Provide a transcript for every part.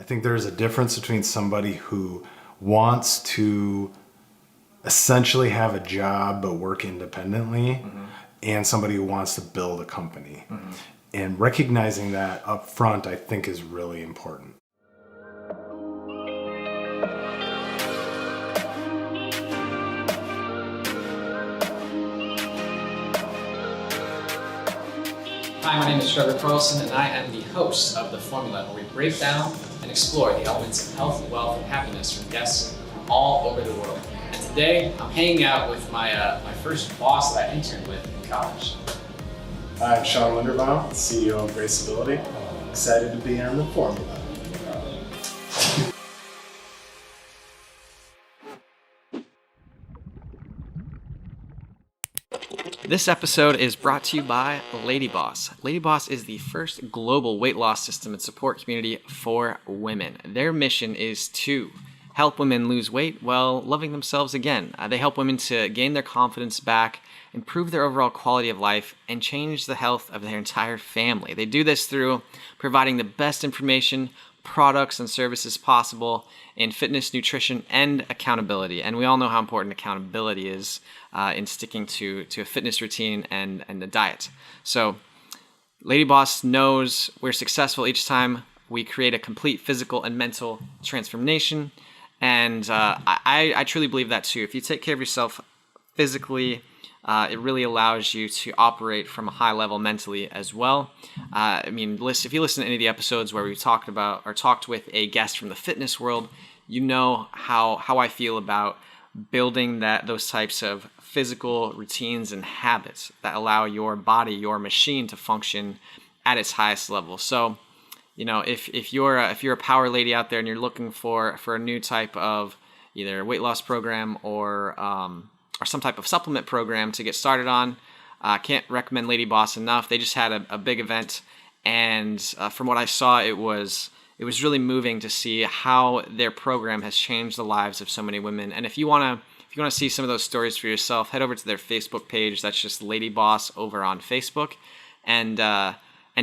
think there's a difference between somebody who wants to essentially have a job but work independently and somebody who wants to build a company. And recognizing that up front, I think, is really important. Hi, my name is Trevor Carlson, and I am the host of The Formula, where we break down and explore the elements of health, wealth, and happiness from guests from all over the world. And today, I'm hanging out with my first boss that I interned with in college. Hi, I'm Shaun Linderbaum, CEO of BraceAbility. Excited to be on The Formula. This episode is brought to you by LadyBoss. LadyBoss is the first global weight loss system and support community for women. Their mission is to help women lose weight while loving themselves again. They help women to gain their confidence back, improve their overall quality of life, and change the health of their entire family. They do this through providing the best information, products, and services possible in fitness, nutrition, and accountability. And we all know how important accountability is in sticking to a fitness routine and the diet. So LadyBoss knows we're successful each time we create a complete physical and mental transformation. And I truly believe that too. If you take care of yourself physically, it really allows you to operate from a high level mentally as well. I mean, if you listen to any of the episodes where we've talked about or talked with a guest from the fitness world, you know how I feel about building those types of physical routines and habits that allow your body, your machine, to function at its highest level. So, you know, if you're a power lady out there and you're looking for a new type of either weight loss program or some type of supplement program to get started on, I can't recommend LadyBoss enough. They just had a big event, and from what I saw, it was really moving to see how their program has changed the lives of so many women. And if you want to see some of those stories for yourself, head over to their Facebook page. That's just LadyBoss over on Facebook, and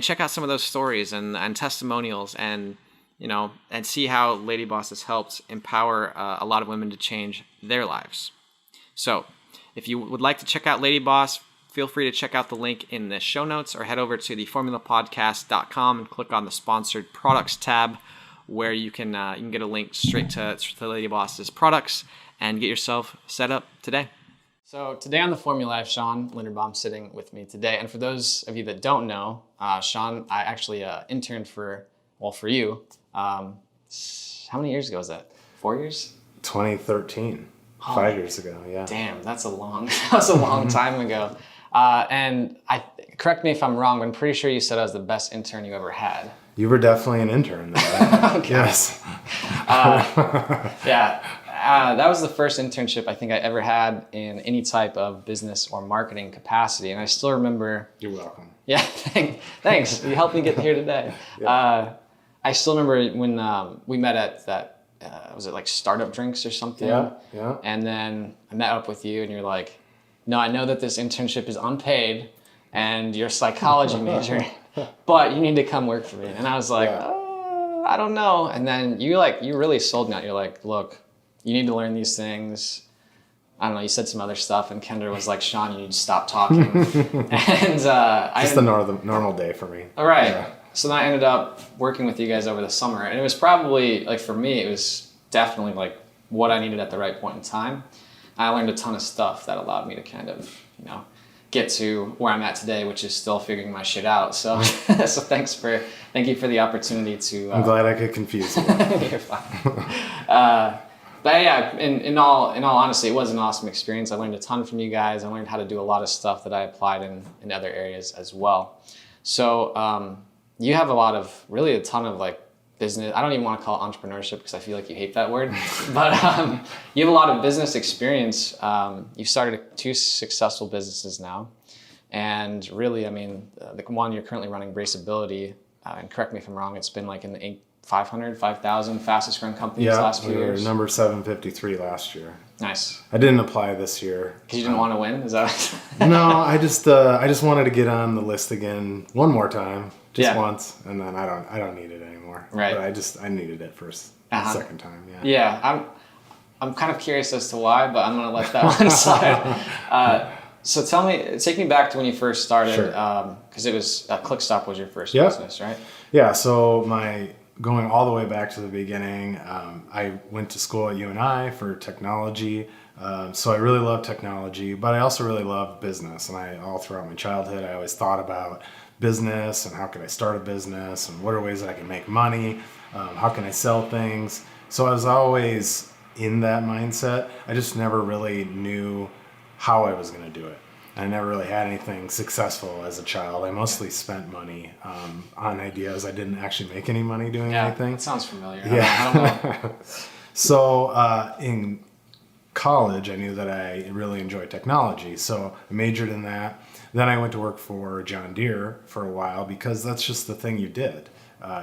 check out some of those stories and testimonials, and see how LadyBoss has helped empower a lot of women to change their lives. So if you would like to check out LadyBoss, feel free to check out the link in the show notes, or head over to theformulapodcast.com and click on the sponsored products tab, where you can get a link straight to LadyBoss's products and get yourself set up today. So today on The Formula, I have Shaun Linderbaum sitting with me today. And for those of you that don't know, Shaun, I actually interned for you. How many years ago was that? 4 years? 2013. 5 years ago, yeah. Damn, that's a long time ago. And correct me if I'm wrong, but I'm pretty sure you said I was the best intern you ever had. You were definitely an intern, though. Okay. Yes. Yeah. That was the first internship I think I ever had in any type of business or marketing capacity. And I still remember... You're welcome. Yeah, thanks. You helped me get here today. Yeah. I still remember when we met at that, was it like Startup Drinks or something? Yeah. And then I met up with you and you're like, no, I know that this internship is unpaid and you're a psychology major, but you need to come work for me. And I was like, I don't know. And then you really sold me out. You're like, look, you need to learn these things. I don't know, you said some other stuff, and Kendra was like, Shaun, you need to stop talking. And just a normal day for me. All right. Yeah. So then I ended up working with you guys over the summer, and it was probably, like, for me, it was definitely like what I needed at the right point in time. I learned a ton of stuff that allowed me to kind of, get to where I'm at today, which is still figuring my shit out. So, so thank you for the opportunity to. I'm glad I could confuse you. You're fine. But yeah, in all honesty, it was an awesome experience. I learned a ton from you guys. I learned how to do a lot of stuff that I applied in other areas as well. So you have a ton of like business. I don't even want to call it entrepreneurship because I feel like you hate that word. But you have a lot of business experience. You've started 2 successful businesses now. And really, I mean, the one you're currently running, BraceAbility, and correct me if I'm wrong, it's been like in the 500, 5,000 fastest growing companies last few years. Yeah, number 753 last year. Nice. I didn't apply this year. Because you didn't want to win? Is that? No, I just wanted to get on the list again one more time, Yeah. once, and then I don't need it anymore. Right. But I needed it for a second time. Yeah. Yeah, I'm kind of curious as to why, but I'm gonna let that one slide. So take me back to when you first started, Sure. Because it was ClickStop was your first Yep. business, right? Yeah, so going all the way back to the beginning, I went to school at UNI for technology. So I really love technology, but I also really love business. And all throughout my childhood, I always thought about business and how could I start a business and what are ways that I can make money? How can I sell things? So I was always in that mindset. I just never really knew how I was going to do it. I never really had anything successful as a child. I mostly spent money on ideas. I didn't actually make any money doing anything. That sounds familiar. Yeah. I don't know. So in college, I knew that I really enjoyed technology. So I majored in that. Then I went to work for John Deere for a while because that's just the thing you did.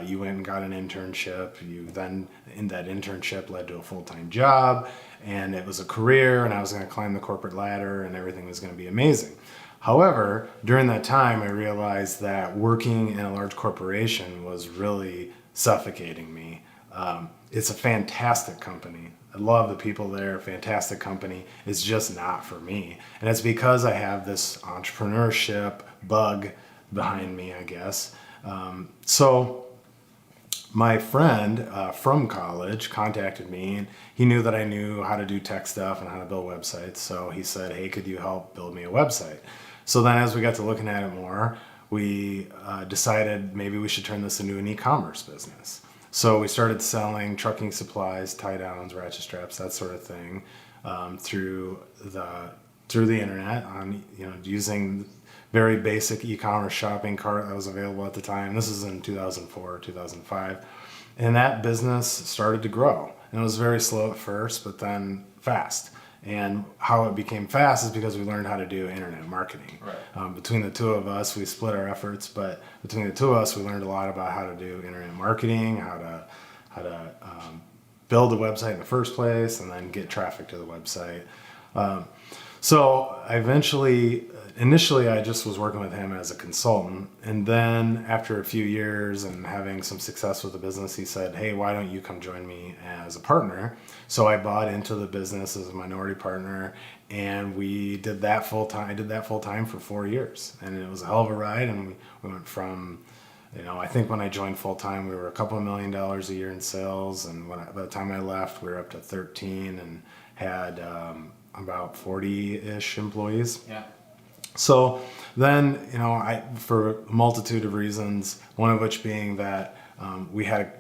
You went and got an internship. In that internship led to a full-time job, and it was a career, and I was going to climb the corporate ladder, and everything was going to be amazing. However, during that time, I realized that working in a large corporation was really suffocating me. It's a fantastic company. I love the people there, fantastic company. It's just not for me. And it's because I have this entrepreneurship bug behind me, I guess. So my friend from college contacted me, and he knew that I knew how to do tech stuff and how to build websites. So he said, hey, could you help build me a website? So then as we got to looking at it more, we decided maybe we should turn this into an e-commerce business. So we started selling trucking supplies, tie downs, ratchet straps, that sort of thing, through the internet using very basic e-commerce shopping cart that was available at the time. This is in 2004, 2005. And that business started to grow. And it was very slow at first, but then fast. And how it became fast is because we learned how to do internet marketing. Right. Between the two of us, we split our efforts, but between the two of us, we learned a lot about how to do internet marketing, how to build a website in the first place, and then get traffic to the website. So initially I just was working with him as a consultant. And then after a few years and having some success with the business, he said, hey, why don't you come join me as a partner? So I bought into the business as a minority partner, and we did that full time. I did that full time for 4 years, and it was a hell of a ride. And we went from, I think when I joined full time, we were a couple of $1 million a year in sales. And by the time I left, we were up to 13 and had about 40-ish employees. Yeah. So then, for a multitude of reasons, one of which being that we had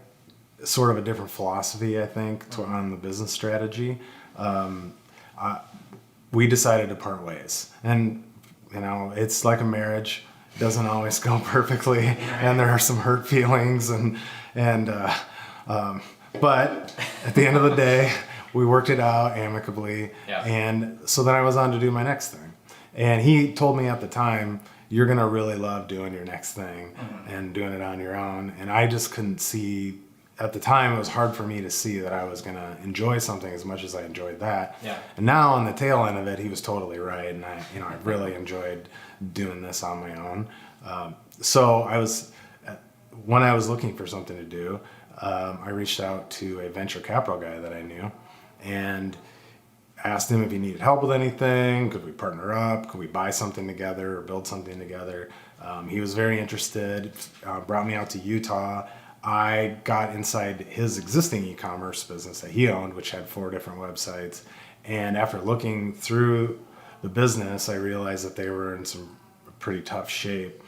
sort of a different philosophy, I think, on the business strategy, we decided to part ways. And, it's like a marriage. It doesn't always go perfectly, and there are some hurt feelings, but at the end of the day, we worked it out amicably. Yeah. And so then I was on to do my next thing. And he told me at the time, you're going to really love doing your next thing and doing it on your own. And I just couldn't see, at the time, it was hard for me to see that I was going to enjoy something as much as I enjoyed that. Yeah. And now on the tail end of it, he was totally right. And I really enjoyed doing this on my own. So when I was looking for something to do, I reached out to a venture capital guy that I knew and asked him if he needed help with anything. Could we partner up? Could we buy something together or build something together? He was very interested, brought me out to Utah. I got inside his existing e-commerce business that he owned, which had 4 different websites. And after looking through the business, I realized that they were in some pretty tough shape.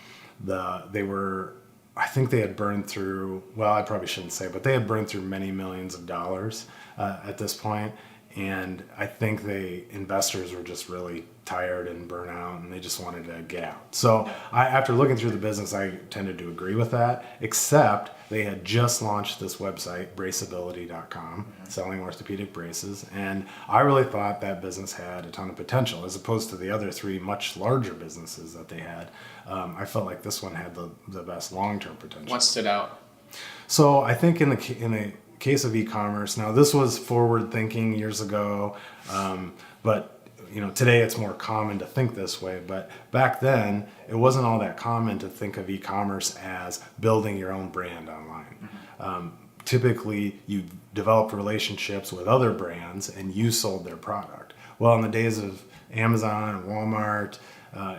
I think they had burned through, well, I probably shouldn't say, but they had burned through many millions of dollars at this point. And I think investors were just really tired and burnt out, and they just wanted to get out. So after looking through the business, I tended to agree with that, except they had just launched this website, BraceAbility.com, selling orthopedic braces. And I really thought that business had a ton of potential, as opposed to the other 3 much larger businesses that they had. I felt like this one had the best long-term potential. What stood out? So I think in the case of e-commerce, now this was forward thinking years ago, but today it's more common to think this way, but back then it wasn't all that common to think of e-commerce as building your own brand online. Typically, you developed relationships with other brands and you sold their product. Well, in the days of Amazon and Walmart,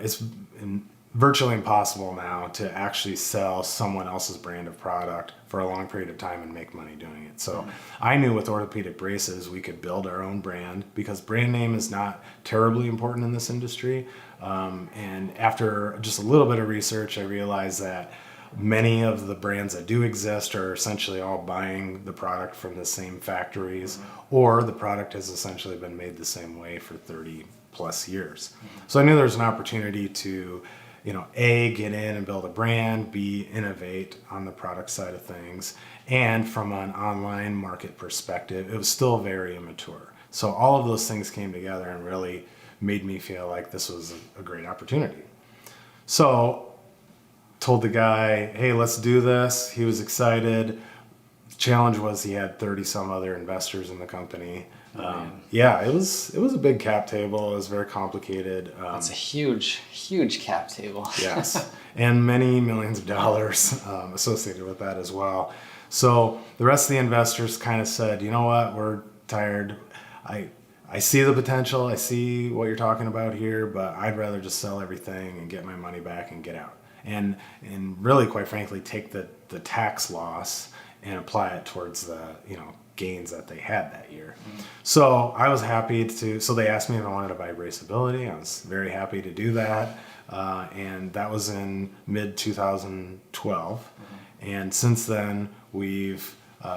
it's virtually impossible now to actually sell someone else's brand of product for a long period of time and make money doing it. So I knew with orthopedic braces we could build our own brand because brand name is not terribly important in this industry. And after just a little bit of research, I realized that many of the brands that do exist are essentially all buying the product from the same factories, or the product has essentially been made the same way for 30 plus years. So I knew there was an opportunity to, A, get in and build a brand, B, innovate on the product side of things. And from an online market perspective, it was still very immature. So all of those things came together and really made me feel like this was a great opportunity. So told the guy, hey, let's do this. He was excited. The challenge was he had 30 some other investors in the company. It was a big cap table. It was very complicated. It's a huge cap table. Yes, and many millions of dollars associated with that as well. So the rest of the investors kind of said, you know what, we're tired. I see the potential. I see what you're talking about here, but I'd rather just sell everything and get my money back and get out. And really, quite frankly, take the tax loss and apply it towards the gains that they had that year. So I was happy to. So they asked me if I wanted to buy BraceAbility. I was very happy to do that, and that was in mid 2012. And since then, we've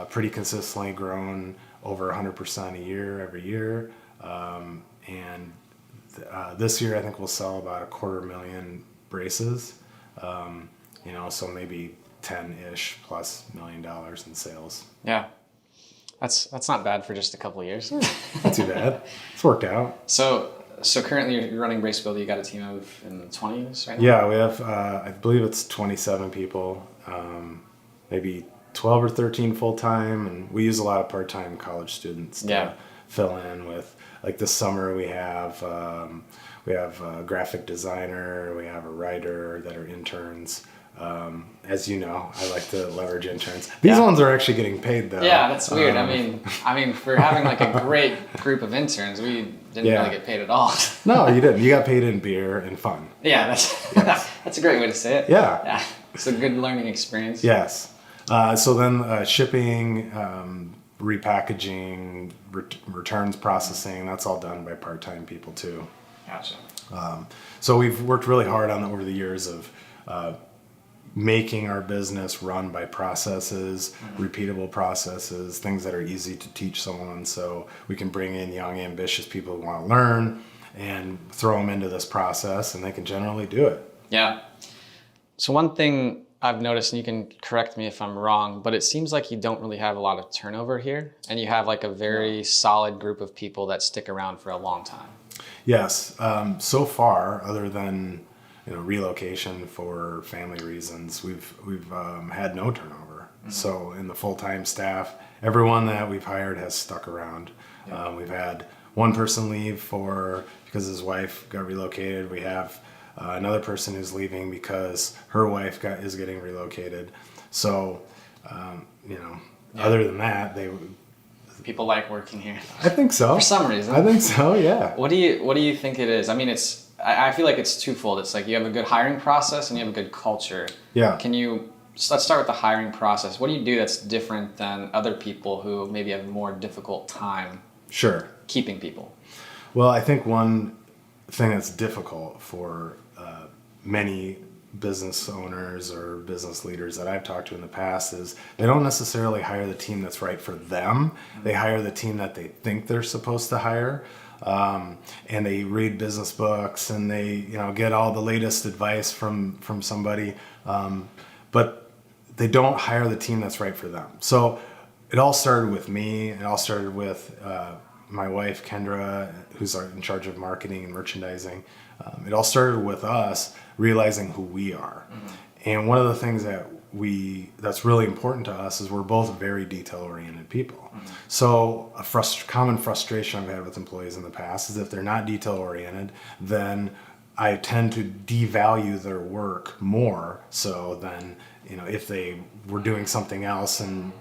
pretty consistently grown over 100% a year every year. And this year, I think we'll sell about 250,000 braces. So maybe 10-ish plus $1 million in sales. Yeah. That's not bad for just a couple of years. Not too bad. It's worked out. So currently you're running BraceAbility. You got a team of in the 20s right now? Yeah, we have, I believe it's 27 people, maybe 12 or 13 full-time. And we use a lot of part-time college students to fill in with, like this summer we have a graphic designer, we have a writer that are interns. As you know, I like to leverage interns. These ones are actually getting paid though. Yeah, that's weird. I mean, for having like a great group of interns, we didn't really get paid at all. No, you didn't. You got paid in beer and fun. Yeah, that's a great way to say it. Yeah. It's a good learning experience. Yes. So then shipping, repackaging, returns processing, that's all done by part-time people too. Gotcha. So we've worked really hard on over the years of making our business run by processes, repeatable processes, things that are easy to teach someone, so we can bring in young, ambitious people who want to learn and throw them into this process, and they can generally do it. Yeah. So one thing I've noticed, and you can correct me if I'm wrong, but it seems like you don't really have a lot of turnover here, and you have like a very solid group of people that stick around for a long time. Yes. So far, other than relocation for family reasons, we've had no turnover. So in the full-time staff, everyone that we've hired has stuck around. We've had one person leave because his wife got relocated. We have another person who's leaving because her wife is getting relocated. So other than that, people like working here. I think so. For some reason. I think so. Yeah. What do you think it is? I mean, I feel like it's twofold. It's like you have a good hiring process and you have a good culture. Yeah. Let's start with the hiring process. What do you do that's different than other people who maybe have a more difficult time keeping people? Well, I think one thing that's difficult for many business owners or business leaders that I've talked to in the past is they don't necessarily hire the team that's right for them. They hire the team that they think they're supposed to hire. And they read business books and they get all the latest advice from somebody, but they don't hire the team that's right for them. So it all started with me. It all started with my wife Kendra, who's in charge of marketing and merchandising. It all started with us realizing who we are. And one of the things that that's really important to us is we're both very detail-oriented people. So a common frustration I've had with employees in the past is if they're not detail-oriented, then I tend to devalue their work more so than, if they were doing something else. And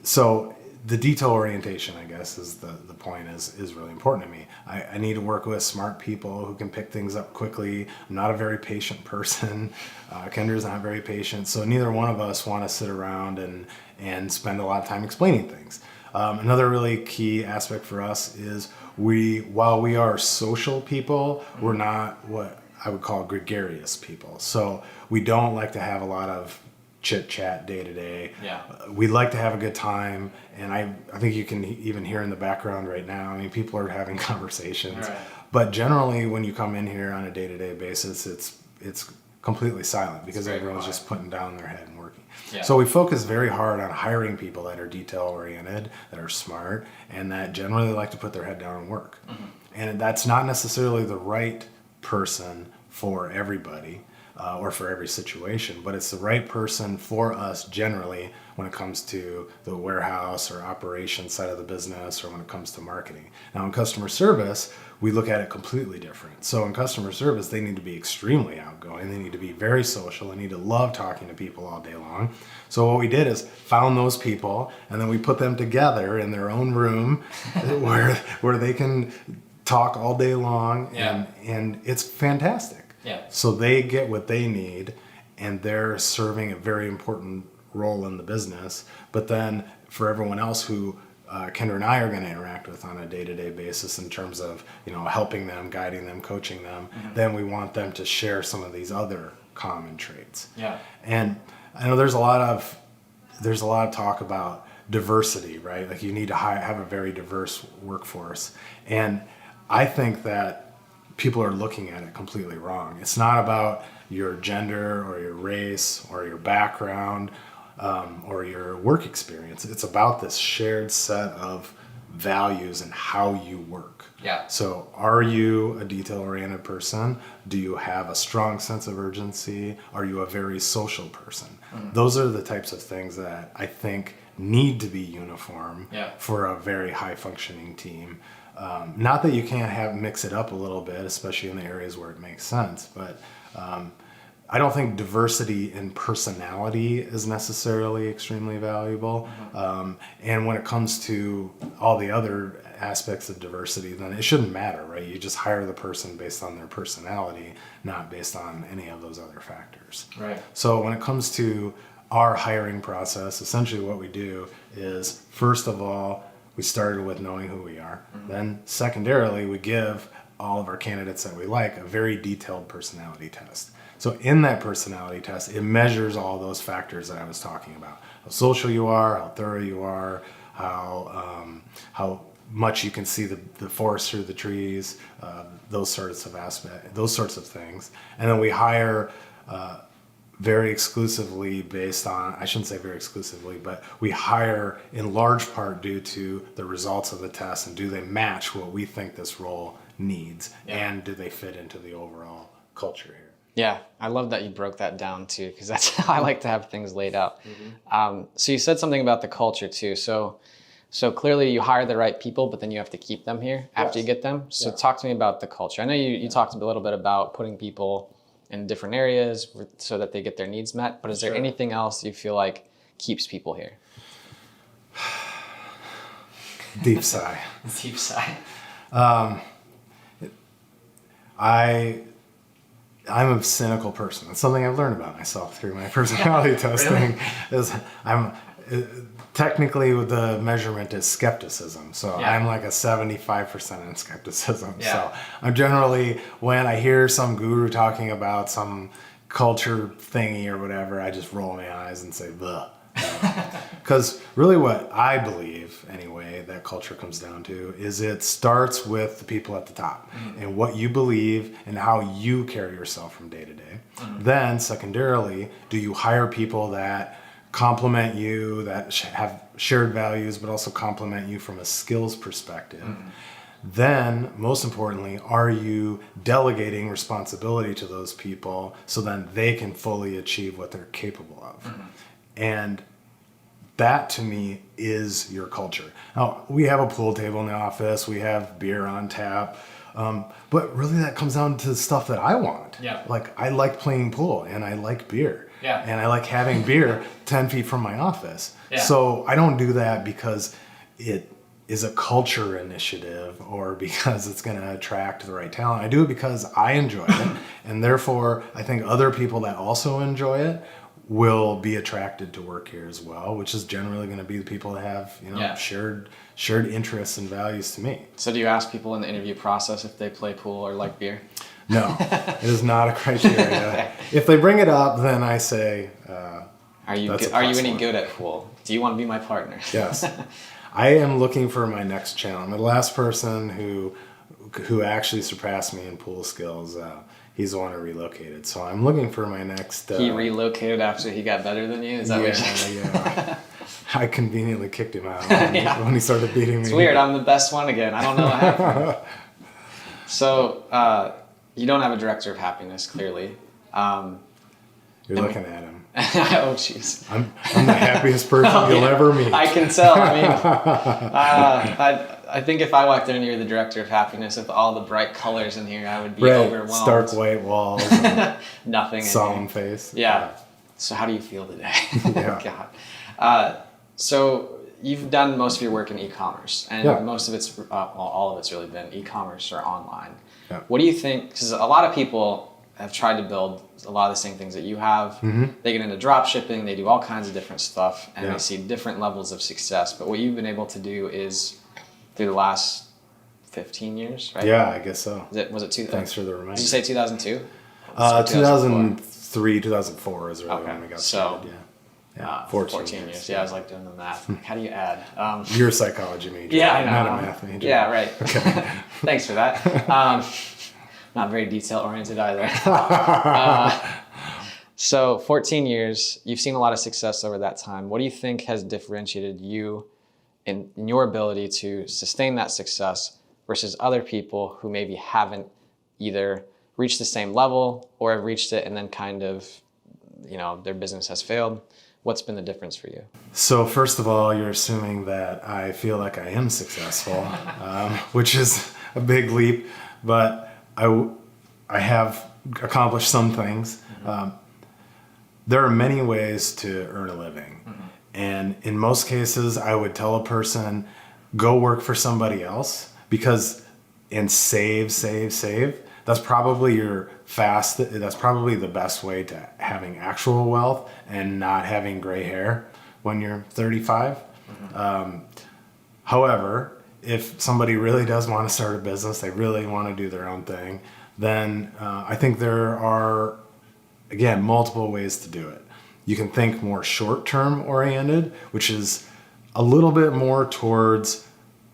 so the detail orientation, I guess, is the point is really important to me. I need to work with smart people who can pick things up quickly. I'm not a very patient person. Kendra's not very patient. So neither one of us want to sit around and spend a lot of time explaining things. Another really key aspect for us is while we are social people, we're not what I would call gregarious people. So we don't like to have a lot of chit chat day to day. We like to have a good time, and I think you can even hear in the background right now. I mean, people are having conversations, but generally when you come in here on a day to day basis, it's completely silent because everyone's just putting down their head and working. So we focus very hard on hiring people that are detail oriented, that are smart, and that generally like to put their head down and work. And that's not necessarily the right person for everybody. Or for every situation, but it's the right person for us generally when it comes to the warehouse or operations side of the business, or when it comes to marketing. Now in customer service, we look at it completely different. So in customer service, they need to be extremely outgoing. They need to be very social. They need to love talking to people all day long. So what we did is found those people, and then we put them together in their own room where they can talk all day long, and it's fantastic. So they get what they need, and they're serving a very important role in the business. But then for everyone else who Kendra and I are going to interact with on a day-to-day basis in terms of helping them, guiding them, coaching them, then we want them to share some of these other common traits. And I know there's a lot of talk about diversity, right? Like you need to have a very diverse workforce, and I think that people are looking at it completely wrong. It's not about your gender or your race or your background or your work experience. It's about this shared set of values and how you work. So are you a detail-oriented person? Do you have a strong sense of urgency? Are you a very social person? Those are the types of things that I think need to be uniform for a very high-functioning team. Not that you can't mix it up a little bit, especially in the areas where it makes sense, but I don't think diversity in personality is necessarily extremely valuable. And when it comes to all the other aspects of diversity, then it shouldn't matter, right? You just hire the person based on their personality, not based on any of those other factors. So when it comes to our hiring process, essentially what we do is, first of all, we started with knowing who we are. Then secondarily, we give all of our candidates that we like a very detailed personality test. So in that personality test, it measures all those factors that I was talking about. How social you are, how thorough you are, how much you can see the forest through the trees, those sorts of things. And then we hire very exclusively based on, I shouldn't say very exclusively, but we hire in large part due to the results of the test, and do they match what we think this role needs, and do they fit into the overall culture here. Yeah, I love that you broke that down too, because that's how I like to have things laid out. So you said something about the culture too. So clearly you hire the right people, but then you have to keep them here after you get them. So talk to me about the culture. I know you talked a little bit about putting people in different areas so that they get their needs met, but is there anything else you feel like keeps people here? Deep sigh. Deep sigh. I'm a cynical person. That's something I've learned about myself through my personality testing. Is I'm technically the measurement is skepticism. So I'm like a 75% in skepticism. So I'm generally, when I hear some guru talking about some culture thingy or whatever, I just roll my eyes and say, "Bleh." Because really what I believe, anyway, that culture comes down to is it starts with the people at the top and what you believe and how you carry yourself from day to day. Then secondarily, do you hire people that complement you, that have shared values, but also complement you from a skills perspective? then most importantly, are you delegating responsibility to those people so then they can fully achieve what they're capable of? And that to me is your culture. Now, we have a pool table in the office, we have beer on tap, but really that comes down to stuff that I want. Yeah. Like, I like playing pool and I like beer. Yeah. And I like having beer 10 feet from my office. Yeah. So I don't do that because it is a culture initiative or because it's going to attract the right talent. I do it because I enjoy it. And therefore, I think other people that also enjoy it will be attracted to work here as well, which is generally going to be the people that have, shared interests and values to me. So do you ask people in the interview process if they play pool or like beer? No, it is not a criteria. If they bring it up, then I say, Are you any good at pool? Do you want to be my partner? Yes. I am looking for my next challenge. The last person who actually surpassed me in pool skills, he's the one who relocated. So I'm looking for my next... He relocated after he got better than you? Is that what you're saying? Yeah. I conveniently kicked him out when he started beating me. It's weird. I'm the best one again. I don't know what happened. So you don't have a director of happiness, clearly. You're looking at him. Oh, jeez. I'm the happiest person you'll ever meet. I can tell. I mean, I think if I walked in and you're the director of happiness with all the bright colors in here, I would be overwhelmed. Stark white walls. Nothing. Solemn face. Yeah. So how do you feel today? Yeah. God. So you've done most of your work in e-commerce, and most of it's, all of it's really been e-commerce or online. Yeah. What do you think? Because a lot of people have tried to build a lot of the same things that you have. Mm-hmm. They get into drop shipping, they do all kinds of different stuff, and Yeah. they see different levels of success. But what you've been able to do is through the last 15 years, right? Yeah, I guess so. Was it two? Thanks for the reminder. Did you say 2002? 2003, 2004 is really when we got started. Yeah. 14 years. Yeah, I was like doing the math. Like, how do you add? You're a psychology major. Yeah, I know. Not a math major. Yeah, right. Okay. Thanks for that. Not very detail oriented either. So 14 years, you've seen a lot of success over that time. What do you think has differentiated you in your ability to sustain that success versus other people who maybe haven't either reached the same level or have reached it and then kind of, their business has failed? What's been the difference for you? So first of all, you're assuming that I feel like I am successful, which is a big leap, but I have accomplished some things. There are many ways to earn a living. Mm-hmm. And in most cases, I would tell a person, go work for somebody else and save. That's probably that's probably the best way to having actual wealth and not having gray hair when you're 35. Mm-hmm. However, if somebody really does want to start a business, they really want to do their own thing, then I think there are, again, multiple ways to do it. You can think more short-term oriented, which is a little bit more towards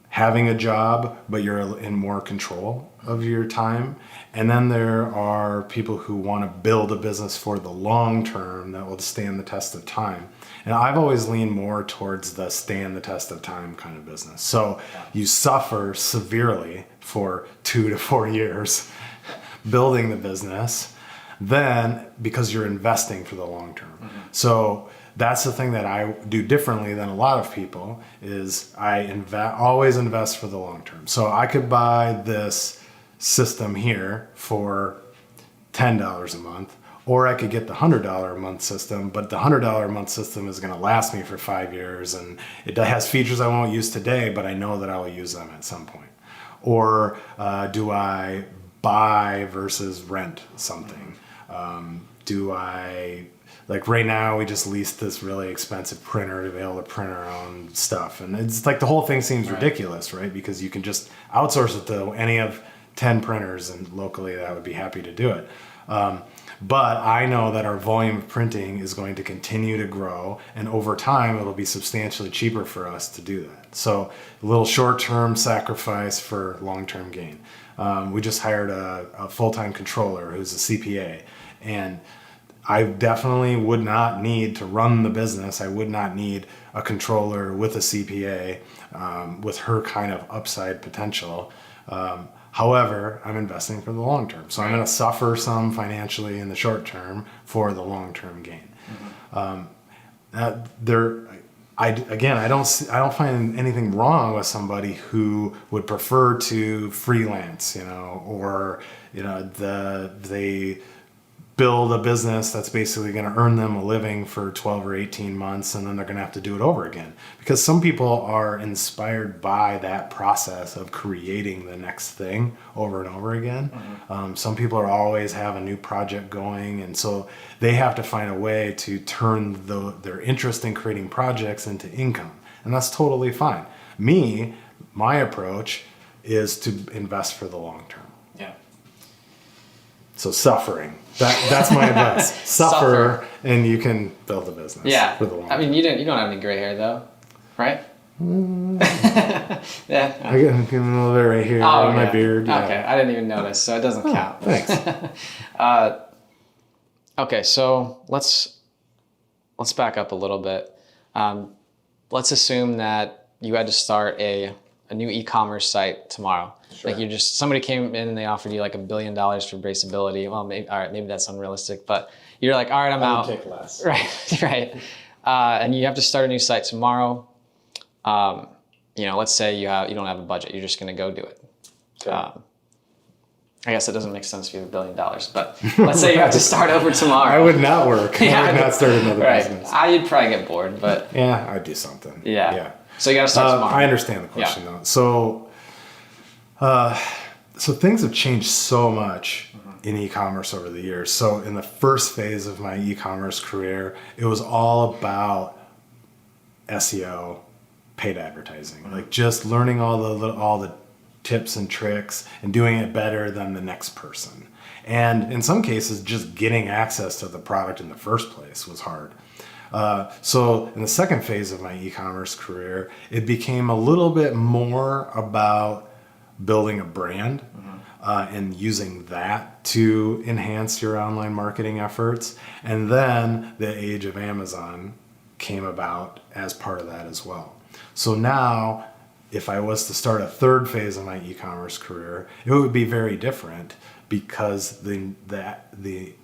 having a job, but you're in more control of your time. And then there are people who want to build a business for the long term that will stand the test of time. And I've always leaned more towards the stand the test of time kind of business. So you suffer severely for 2 to 4 years building the business, then because you're investing for the long term. Mm-hmm. So that's the thing that I do differently than a lot of people is I always invest for the long term. So I could buy this system here for $10 a month, or I could get the $100 a month system, but the $100 a month system is going to last me for 5 years, and it has features I won't use today, but I know that I will use them at some point. Or do I buy versus rent something? Like right now, we just leased this really expensive printer to be able to print our own stuff. And it's like the whole thing seems ridiculous, right? Because you can just outsource it to any of 10 printers, and locally that would be happy to do it. But I know that our volume of printing is going to continue to grow, and over time it'll be substantially cheaper for us to do that. So a little short-term sacrifice for long-term gain. We just hired a full-time controller who's a CPA, and I definitely would not need to run the business. I would not need a controller with a CPA with her kind of upside potential. However, I'm investing for the long term. So I'm going to suffer some financially in the short term for the long term gain. I don't find anything wrong with somebody who would prefer to freelance, or they build a business that's basically going to earn them a living for 12 or 18 months, and then they're going to have to do it over again. Because some people are inspired by that process of creating the next thing over and over again. Some people are always have a new project going, and so they have to find a way to turn their interest in creating projects into income. And that's totally fine. My approach is to invest for the long term. Yeah. So suffering. That's my advice. Suffer, and you can build a business. Yeah. For the long I mean, you don't have any gray hair though, right? Yeah. I get a little bit right here on my beard. Yeah. Okay, I didn't even notice, so it doesn't count. Thanks. Okay, so let's back up a little bit. Let's assume that you had to start a new e-commerce site tomorrow. Sure. Like somebody came in and they offered you like $1 billion for BraceAbility. Well, maybe that's unrealistic, but you're like, all right, I'm out. Take less. Right. And you have to start a new site tomorrow. Let's say you don't have a budget. You're just going to go do it. Okay. I guess it doesn't make sense if you have $1 billion, but let's say you have to start over tomorrow. I would not work. I would not start another business. You'd probably get bored, but yeah, I'd do something. Yeah. So you got to start tomorrow. I understand the question though. So things have changed so much in e-commerce over the years. So in the first phase of my e-commerce career, it was all about SEO, paid advertising, like just learning all the tips and tricks and doing it better than the next person. And in some cases, just getting access to the product in the first place was hard. So in the second phase of my e-commerce career, it became a little bit more about building a brand and using that to enhance your online marketing efforts. And then the age of Amazon came about as part of that as well. So now, if I was to start a third phase of my e-commerce career, it would be very different because the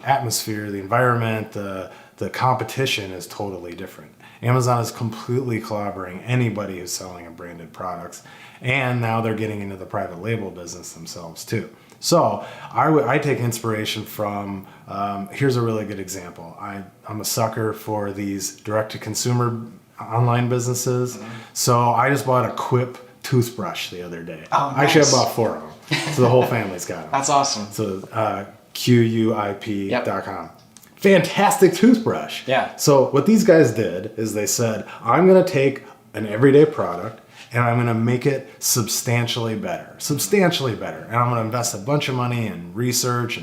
atmosphere, the environment, the competition is totally different. Amazon is completely clobbering anybody who's selling a branded products, and now they're getting into the private label business themselves too. So I take inspiration from, here's a really good example. I'm a sucker for these direct-to-consumer online businesses. So I just bought a Quip toothbrush the other day. Oh, nice. Actually, I bought 4 of them. So the whole family's got them. That's awesome. So QUIP.com. Fantastic toothbrush. Yeah. So what these guys did is they said, I'm going to take an everyday product and I'm going to make it substantially better. And I'm going to invest a bunch of money in research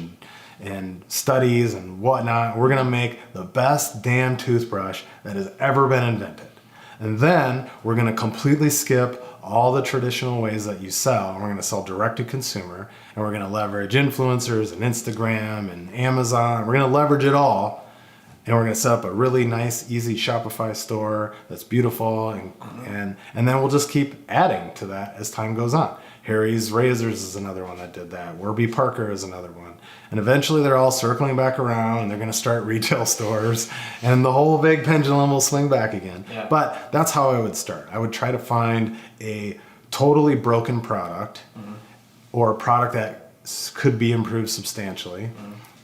and studies and whatnot. We're going to make the best damn toothbrush that has ever been invented. And then we're going to completely skip all the traditional ways that you sell. And we're going to sell direct to consumer, and we're going to leverage influencers and Instagram and Amazon. We're going to leverage it all. And we're going to set up a really nice, easy Shopify store that's beautiful. And then we'll just keep adding to that as time goes on. Harry's Razors is another one that did that. Warby Parker is another one. And eventually they're all circling back around and they're going to start retail stores and the whole big pendulum will swing back again. Yeah. But that's how I would start. I would try to find a totally broken product or a product that could be improved substantially.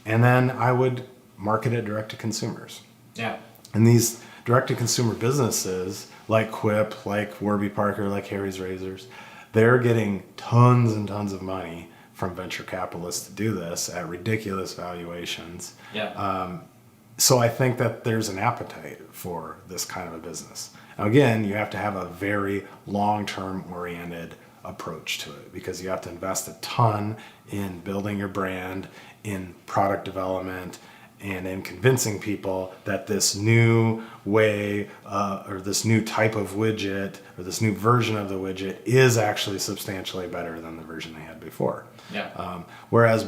And then I would market it direct to consumers. Yeah. And these direct to consumer businesses like Quip, like Warby Parker, like Harry's Razors, they're getting tons and tons of money from venture capitalists to do this at ridiculous valuations. Yeah. So I think that there's an appetite for this kind of a business. Now, again, you have to have a very long-term oriented approach to it because you have to invest a ton in building your brand, in product development, and in convincing people that this new way or this new type of widget or this new version of the widget is actually substantially better than the version they had before. Yeah. Whereas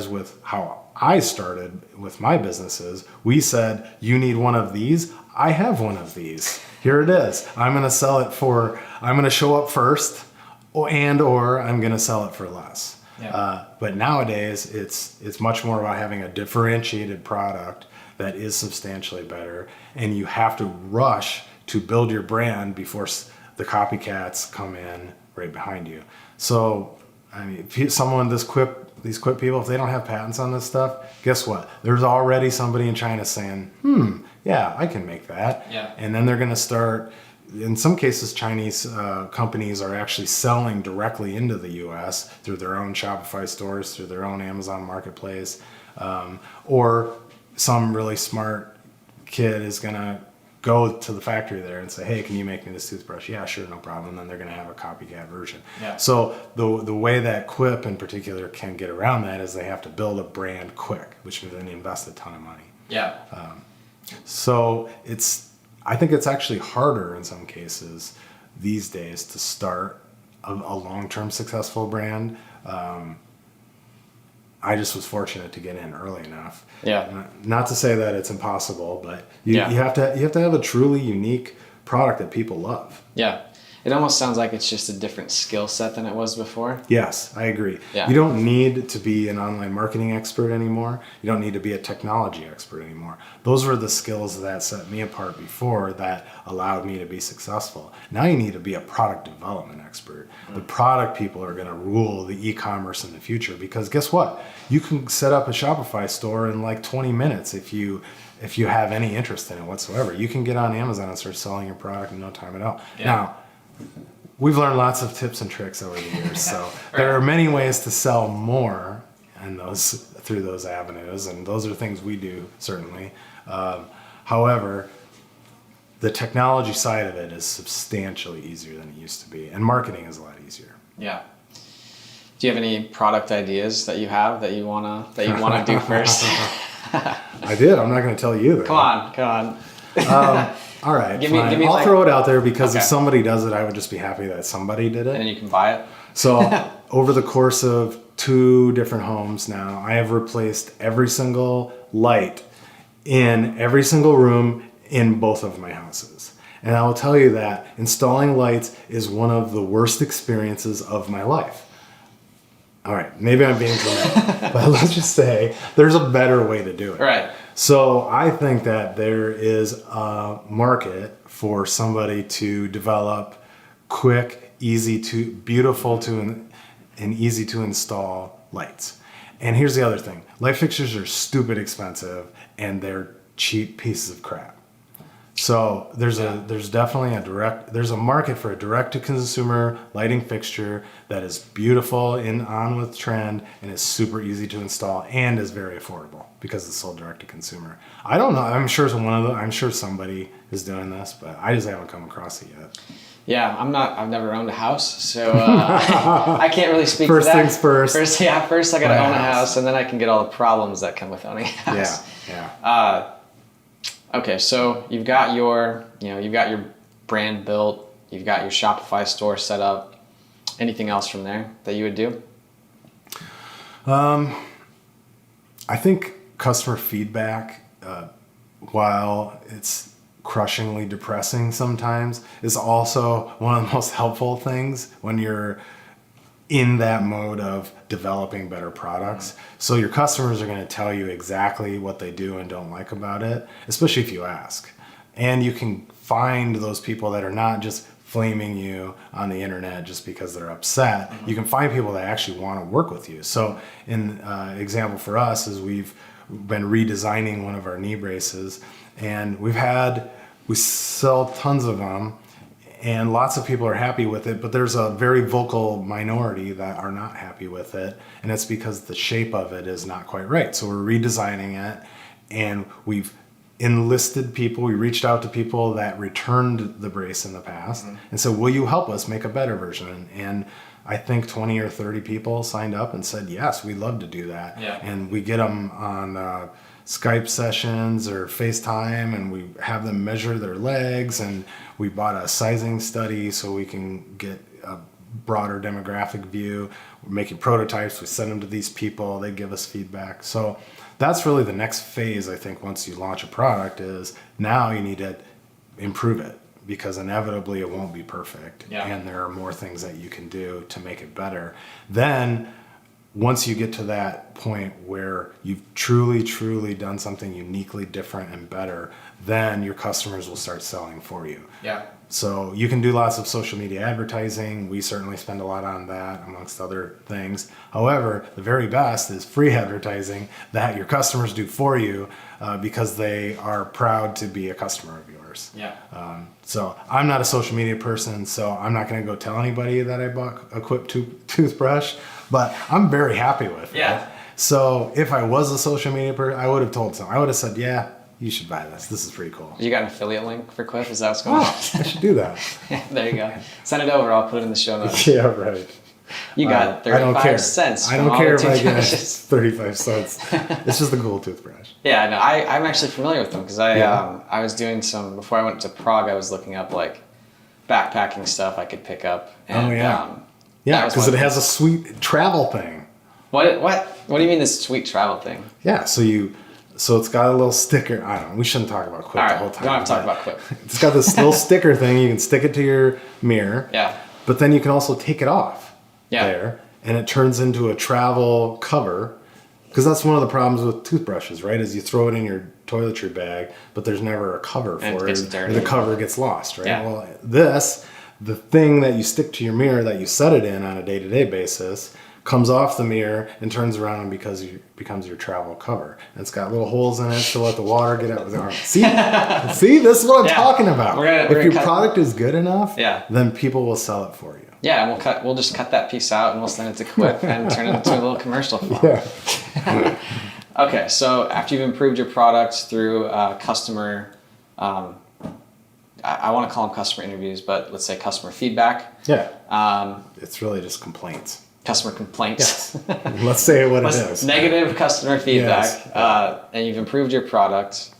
with how I started with my businesses, we said, you need one of these. I have one of these. Here it is. I'm going to sell it I'm going to show up first or I'm going to sell it for less. Yeah. But nowadays, it's much more about having a differentiated product that is substantially better, and you have to rush to build your brand before the copycats come in right behind you. So, I mean, these quip people, if they don't have patents on this stuff, guess what? There's already somebody in China saying, yeah, I can make that. Yeah. And then they're going to start, in some cases, Chinese companies are actually selling directly into the U.S. through their own Shopify stores, through their own Amazon marketplace, or some really smart kid is going to go to the factory there and say, hey, can you make me this toothbrush? Yeah, sure, no problem. And then they're going to have a copycat version. Yeah. So the way that Quip in particular can get around that is they have to build a brand quick, which means they invest a ton of money. Yeah. So I think it's actually harder in some cases these days to start a long-term successful brand. I just was fortunate to get in early enough. Yeah. Not to say that it's impossible, but you Yeah. have to have a truly unique product that people love. Yeah. It almost sounds like it's just a different skill set than it was before. Yes, I agree. Yeah. You don't need to be an online marketing expert anymore. You don't need to be a technology expert anymore. Those were the skills that set me apart before that allowed me to be successful. Now you need to be a product development expert. The product people are going to rule the e-commerce in the future, because guess what? You can set up a Shopify store in like 20 minutes if you have any interest in it whatsoever. You can get on Amazon and start selling your product in no time at all. Yeah. Now, we've learned lots of tips and tricks over the years, so there are many ways to sell more through those avenues, and those are things we do, certainly. However, the technology side of it is substantially easier than it used to be, and marketing is a lot easier. Yeah. Do you have any product ideas that you have that you wanna do first? I did. I'm not going to tell you that. Come on. All right, Give me I'll throw it out there, because Okay. if somebody does it, I would just be happy that somebody did it. And then you can buy it. So over the course of 2 different homes now, I have replaced every single light in every single room in both of my houses. And I will tell you that installing lights is one of the worst experiences of my life. All right, maybe I'm being dramatic, but let's just say there's a better way to do it. Right. So I think that there is a market for somebody to develop quick, beautiful and easy to install lights. And here's the other thing. Light fixtures are stupid expensive, and they're cheap pieces of crap. So there's definitely a market for a direct-to-consumer lighting fixture that is beautiful on with trend and is super easy to install and is very affordable because it's sold direct-to-consumer. I don't know. I'm sure somebody is doing this, but I just haven't come across it yet. Yeah, I've never owned a house, so I can't really speak First to that. things first. First I gotta Buy a own a house. house, and then I can get all the problems that come with owning a house. Yeah. Okay, so you've got your brand built, you've got your Shopify store set up. Anything else from there that you would do? I think customer feedback, while it's crushingly depressing sometimes, is also one of the most helpful things when you're in that mode of developing better products. So your customers are going to tell you exactly what they do and don't like about it, especially if you ask. And you can find those people that are not just flaming you on the internet just because they're upset. You can find people that actually want to work with you. So an example for us is we've been redesigning one of our knee braces, and we sell tons of them, and lots of people are happy with it, but there's a very vocal minority that are not happy with it, and it's because the shape of it is not quite right. So we're redesigning it, and we've enlisted people. We reached out to people that returned the brace in the past and said, will you help us make a better version? And I think 20 or 30 people signed up and said, yes, we'd love to do that. Yeah. And we get them on Skype sessions or FaceTime, and we have them measure their legs, and we bought a sizing study so we can get a broader demographic view. We're making prototypes. We send them to these people. They give us feedback. So that's really the next phase, I think, once you launch a product, is now you need to improve it because inevitably it won't be perfect. Yeah. And there are more things that you can do to make it better. Then once you get to that point where you've truly done something uniquely different and better, then your customers will start selling for you. Yeah. So you can do lots of social media advertising. We certainly spend a lot on that, amongst other things. However, the very best is free advertising that your customers do for you because they are proud to be a customer of yours. Yeah. So I'm not a social media person, so I'm not going to go tell anybody that I bought a Quip toothbrush, but I'm very happy with it. So if I was a social media person, I would have told someone. I would have said, yeah, you should buy this. This is pretty cool. You got an affiliate link for Quip? Is that what's going on? I should do that. There you go. Send it over. I'll put it in the show notes. Yeah, right. You got 35 cents. I don't care if I get 35 cents. It's just a cool toothbrush. Yeah, no, I'm actually familiar with them because I was doing some, before I went to Prague, I was looking up like backpacking stuff I could pick up. And, yeah, because it has a sweet travel thing. What do you mean this sweet travel thing? Yeah, so it's got a little sticker. I don't know. We shouldn't talk about Quip the whole time. We don't have to talk about Quip. It's got this little sticker thing. You can stick it to your mirror. Yeah. But then you can also take it off there, and it turns into a travel cover. Because that's one of the problems with toothbrushes, right? Is you throw it in your toiletry bag, but there's never a cover for it. Or the cover gets lost, right? Yeah. Well, the thing that you stick to your mirror that you set it in on a day-to-day basis, comes off the mirror and turns around and becomes your travel cover. And it's got little holes in it to let the water get out. See, this is what I'm talking about. If your product is good enough, then people will sell it for you. Yeah, and we'll just cut that piece out and we'll send it to Quip and turn it into a little commercial film. Yeah. Okay, so after you've improved your product through customer, I want to call them customer interviews, but let's say customer feedback. Yeah. It's really just complaints. Customer complaints. Yes. Let's say what it is. Negative customer feedback. Yes. And you've improved your product.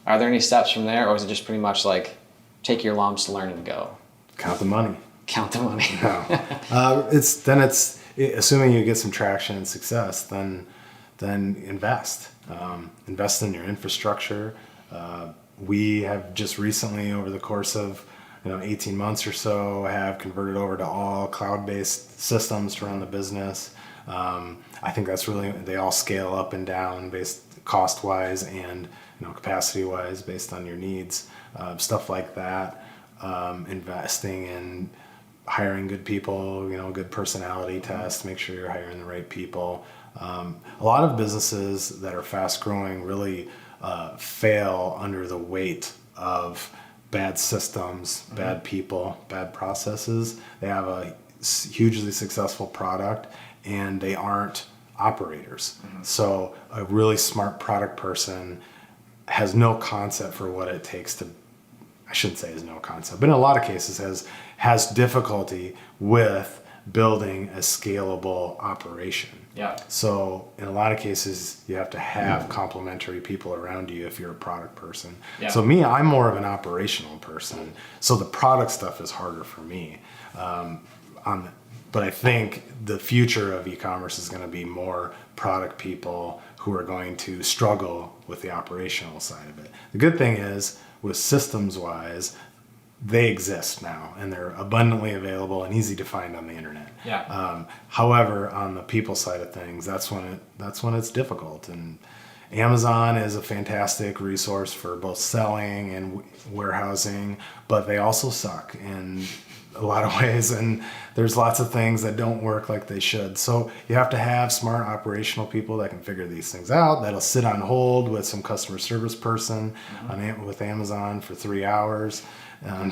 Are there any steps from there, or is it just pretty much like take your lumps, learn, and go? Count the money. Count the money. No. It's assuming you get some traction and success, then invest. Invest in your infrastructure. We have just recently, over the course of 18 months or so, have converted over to all cloud-based systems to run the business. I think that's really, they all scale up and down based cost-wise and capacity-wise based on your needs. Stuff like that. Investing in hiring good people, good personality tests, make sure you're hiring the right people. A lot of businesses that are fast-growing really fail under the weight of bad systems, bad people, bad processes. They have a hugely successful product and they aren't operators. So a really smart product person has no concept for what it takes to, I shouldn't say has no concept, but in a lot of cases has difficulty with building a scalable operation. Yeah. So in a lot of cases, you have to have complementary people around you if you're a product person. Yeah. So I'm more of an operational person. So the product stuff is harder for me. But I think the future of e-commerce is going to be more product people who are going to struggle with the operational side of it. The good thing is, with systems-wise, they exist now and they're abundantly available and easy to find on the internet. Yeah. However, on the people side of things, that's when it's difficult. And Amazon is a fantastic resource for both selling and warehousing, but they also suck in a lot of ways, and there's lots of things that don't work like they should. So you have to have smart operational people that can figure these things out, that'll sit on hold with some customer service person with Amazon for 3 hours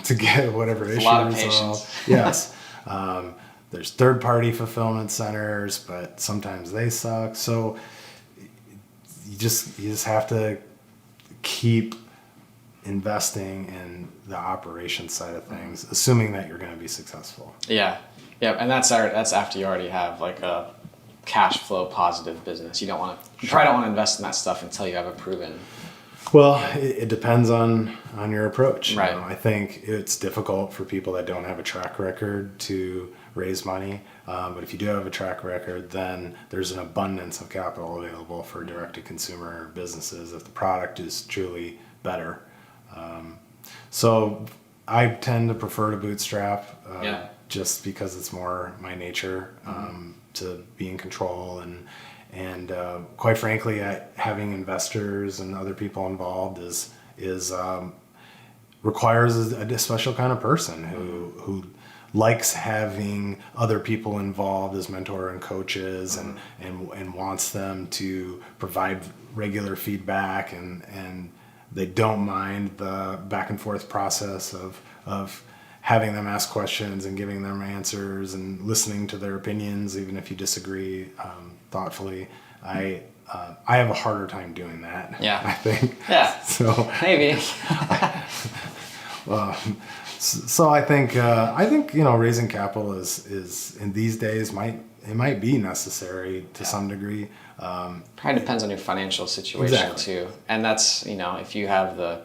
to get whatever issue resolved. Yes. There's third-party fulfillment centers, but sometimes they suck. So you just have to keep investing in the operations side of things, assuming that you're going to be successful. Yeah, and that's after you already have like a cash flow positive business. You probably don't want to invest in that stuff until you have a proven. Well, it depends on your approach. Right. I think it's difficult for people that don't have a track record to raise money. But if you do have a track record, then there's an abundance of capital available for direct-to-consumer businesses if the product is truly better. So I tend to prefer to bootstrap, Yeah. just because it's more my nature, to be in control, and quite frankly, having investors and other people involved is requires a special kind of person who likes having other people involved as mentor and coaches, and wants them to provide regular feedback, and they don't mind the back and forth process of having them ask questions and giving them answers and listening to their opinions, even if you disagree, thoughtfully. I have a harder time doing that. Yeah. I think. Yeah. So Maybe. so I think raising capital is in these days might be necessary to some degree. Probably depends on your financial situation Exactly. too. And that's, if you have the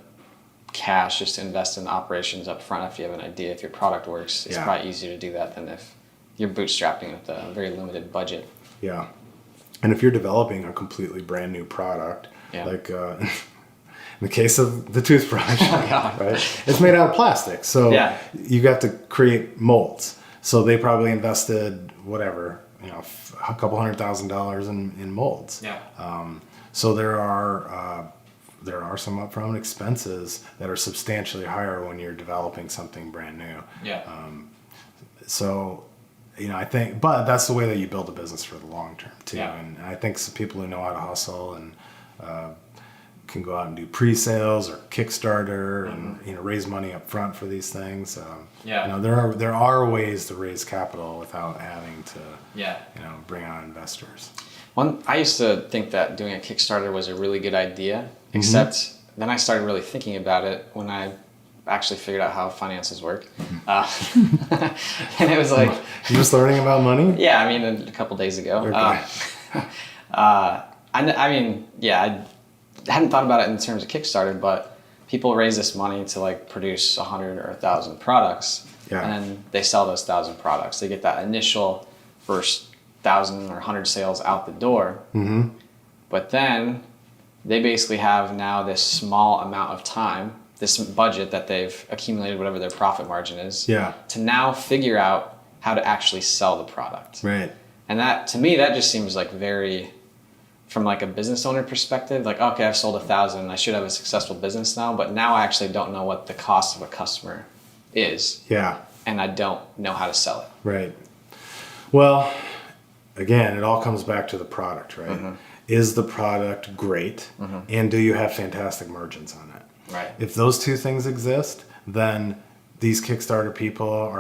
cash just to invest in operations up front, if you have an idea, if your product works, it's probably easier to do that than if you're bootstrapping with a very limited budget. Yeah. And if you're developing a completely brand new product, like in the case of the toothbrush, right? It's made out of plastic. So you got to create molds. So they probably invested whatever, a couple $100,000 in molds. Yeah. So there are some upfront expenses that are substantially higher when you're developing something brand new. Yeah. So, I think, but that's the way that you build a business for the long term too. Yeah. And I think some people who know how to hustle and can go out and do pre-sales or Kickstarter and raise money up front for these things. There are ways to raise capital without having to bring on investors. I used to think that doing a Kickstarter was a really good idea, except then I started really thinking about it when I actually figured out how finances work. And it was like... You just learning about money? Yeah, a couple days ago. Okay. I hadn't thought about it in terms of Kickstarter, but people raise this money to produce 100 or 1,000 products, and then they sell those 1,000 products. They get that initial first 1,000 or 100 sales out the door, but then they basically have now this small amount of time, this budget that they've accumulated, whatever their profit margin is, to now figure out how to actually sell the product. Right. And that, to me, that just seems very, from a business owner perspective, okay, I've sold 1,000, I should have a successful business now, but now I actually don't know what the cost of a customer is. Yeah. And I don't know how to sell it. Right. Well, again, it all comes back to the product, right? Is the product great? And do you have fantastic margins on it? Right. If those two things exist, then these Kickstarter people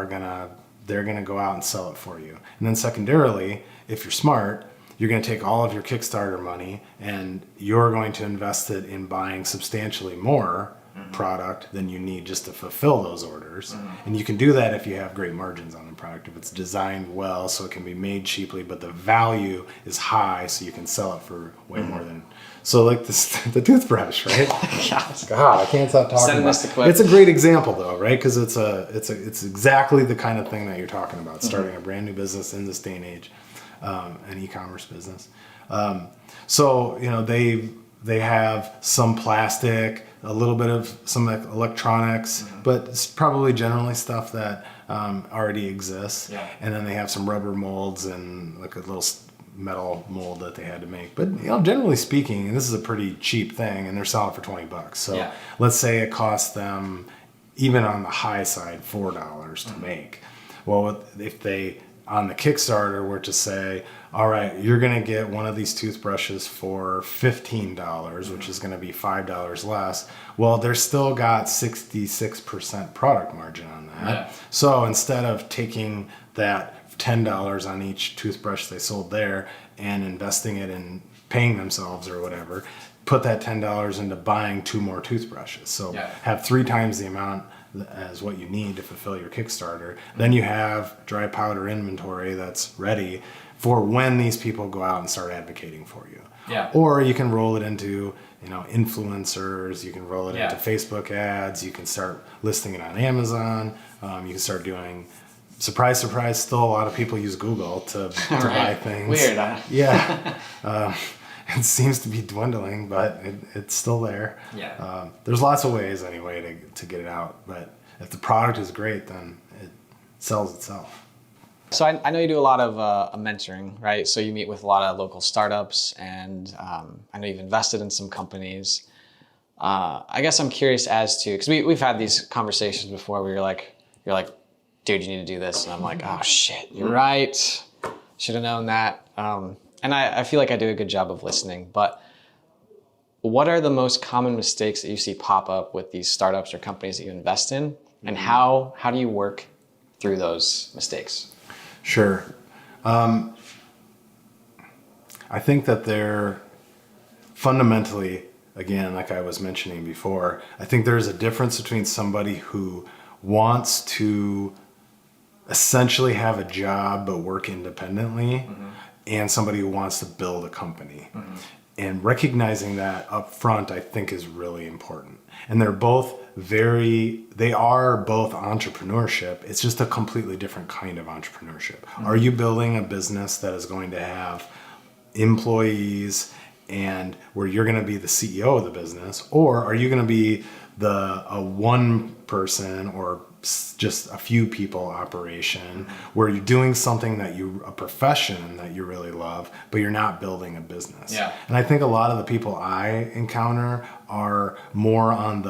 they're gonna go out and sell it for you. And then secondarily, if you're smart, you're going to take all of your Kickstarter money and you're going to invest it in buying substantially more product than you need just to fulfill those orders. And you can do that if you have great margins on the product, if it's designed well so it can be made cheaply, but the value is high so you can sell it for way more than... So the toothbrush, right? God, I can't stop talking about it. It's a great example though, right? Because it's exactly the kind of thing that you're talking about, starting a brand new business in this day and age. An e-commerce business. So they have some plastic, a little bit of some electronics, but it's probably generally stuff that already exists. Yeah. And then they have some rubber molds and a little metal mold that they had to make. But generally speaking, and this is a pretty cheap thing, and they're selling for $20. So let's say it costs them, even on the high side, $4 to make. Well, if they on the Kickstarter were to say, all right, you're going to get one of these toothbrushes for $15, which is going to be $5 less. Well, they're still got 66% product margin on that. Yeah. So instead of taking that $10 on each toothbrush they sold there and investing it in paying themselves or whatever, put that $10 into buying 2 more toothbrushes. So have 3 times the amount as what you need to fulfill your Kickstarter. Then you have dry powder inventory that's ready for when these people go out and start advocating for you. Yeah. Or you can roll it into, influencers, you can roll it into Facebook ads, you can start listing it on Amazon, you can start doing, surprise, surprise, still a lot of people use Google to buy things. Weird, huh? Yeah. It seems to be dwindling, but it's still there. Yeah. There's lots of ways anyway to get it out, but if the product is great, then it sells itself. So I know you do a lot of mentoring, right? So you meet with a lot of local startups, and I know you've invested in some companies. I guess I'm curious as to, because we've had these conversations before where you're like, dude, you need to do this. And I'm like, oh shit, you're right. Should have known that. And I feel like I do a good job of listening, but what are the most common mistakes that you see pop up with these startups or companies that you invest in? And how do you work through those mistakes? Sure. I think that they're fundamentally, again, like I was mentioning before, I think there's a difference between somebody who wants to essentially have a job but work independently and somebody who wants to build a company. And recognizing that up front, I think, is really important. And they are both entrepreneurship. It's just a completely different kind of entrepreneurship. Are you building a business that is going to have employees and where you're going to be the CEO of the business? Or are you going to be a one person or just a few people operation where you're doing something a profession that you really love, but you're not building a business? Yeah. And I think a lot of the people I encounter are more on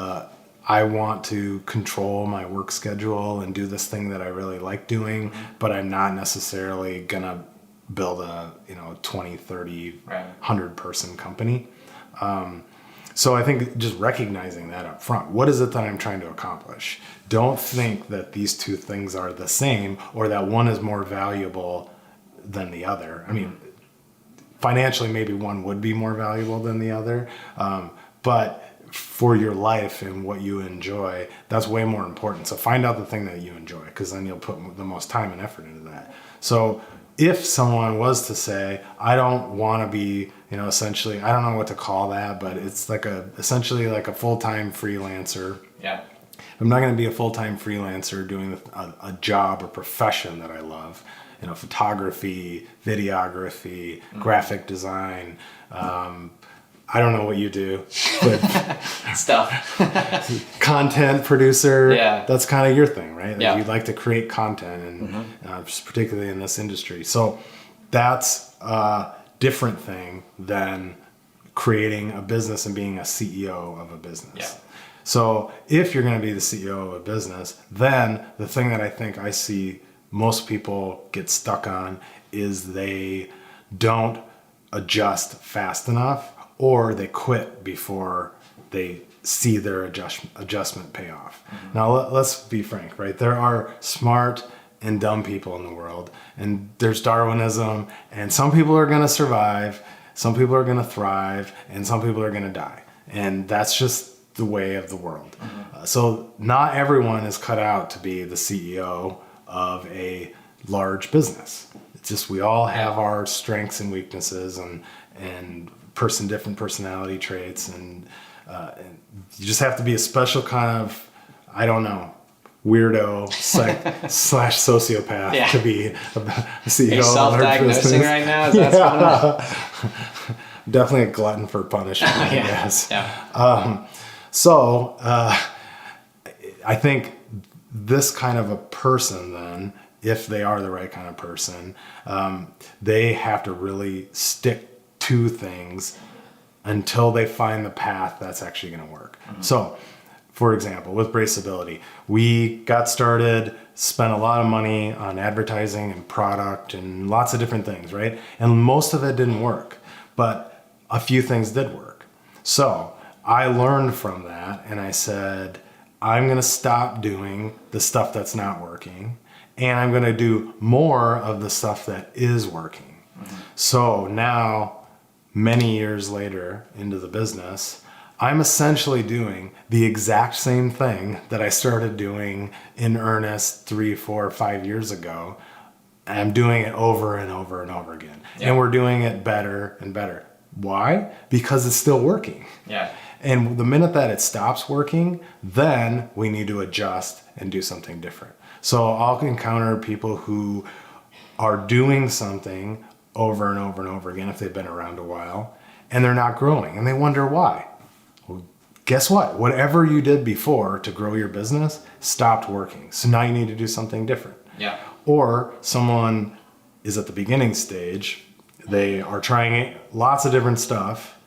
I want to control my work schedule and do this thing that I really like doing, but I'm not necessarily gonna build a 20, 30, 100 person company. So I think just recognizing that up front, what is it that I'm trying to accomplish? Don't think that these two things are the same or that one is more valuable than the other. I mean, financially, maybe one would be more valuable than the other, but for your life and what you enjoy, that's way more important. So find out the thing that you enjoy, because then you'll put the most time and effort into that. So if someone was to say, I don't want to be, essentially, I don't know what to call that, but it's essentially like a full-time freelancer. Yeah. I'm not going to be a full-time freelancer doing a job or profession that I love. Photography, videography, graphic design. I don't know what you do, but stuff. Content producer. Yeah. That's kind of your thing, right? Yeah. You'd like to create content, and particularly in this industry. So that's a different thing than creating a business and being a CEO of a business. Yeah. So if you're going to be the CEO of a business, then the thing that I think I see most people get stuck on is they don't adjust fast enough, or they quit before they see their adjustment pay off. Now, let's be frank, right? There are smart and dumb people in the world, and there's Darwinism, and some people are going to survive, some people are going to thrive, and some people are going to die. And that's just the way of the world. So not everyone is cut out to be the CEO of a large business. It's just we all have our strengths and weaknesses and different personality traits, and you just have to be a special kind of, I don't know, weirdo slash sociopath to be a CEO. Are you self-diagnosing right now? Is that what's going on? Definitely a glutton for punishment, I guess. Yeah. So I think this kind of a person then, if they are the right kind of person, they have to really stick to things until they find the path that's actually going to work. So, for example, with BraceAbility, we got started, spent a lot of money on advertising and product and lots of different things, right? And most of it didn't work, but a few things did work. So I learned from that, and I said, I'm going to stop doing the stuff that's not working, and I'm going to do more of the stuff that is working. So now, many years later into the business, I'm essentially doing the exact same thing that I started doing in earnest 3, 4, 5 years ago. And I'm doing it over and over and over again. Yeah. And we're doing it better and better. Why? Because it's still working. Yeah. And the minute that it stops working, then we need to adjust and do something different. So I'll encounter people who are doing something over and over and over again if they've been around a while, and they're not growing, and they wonder why. Well, guess what? Whatever you did before to grow your business stopped working. So now you need to do something different. Yeah. Or someone is at the beginning stage, they are trying lots of different stuff,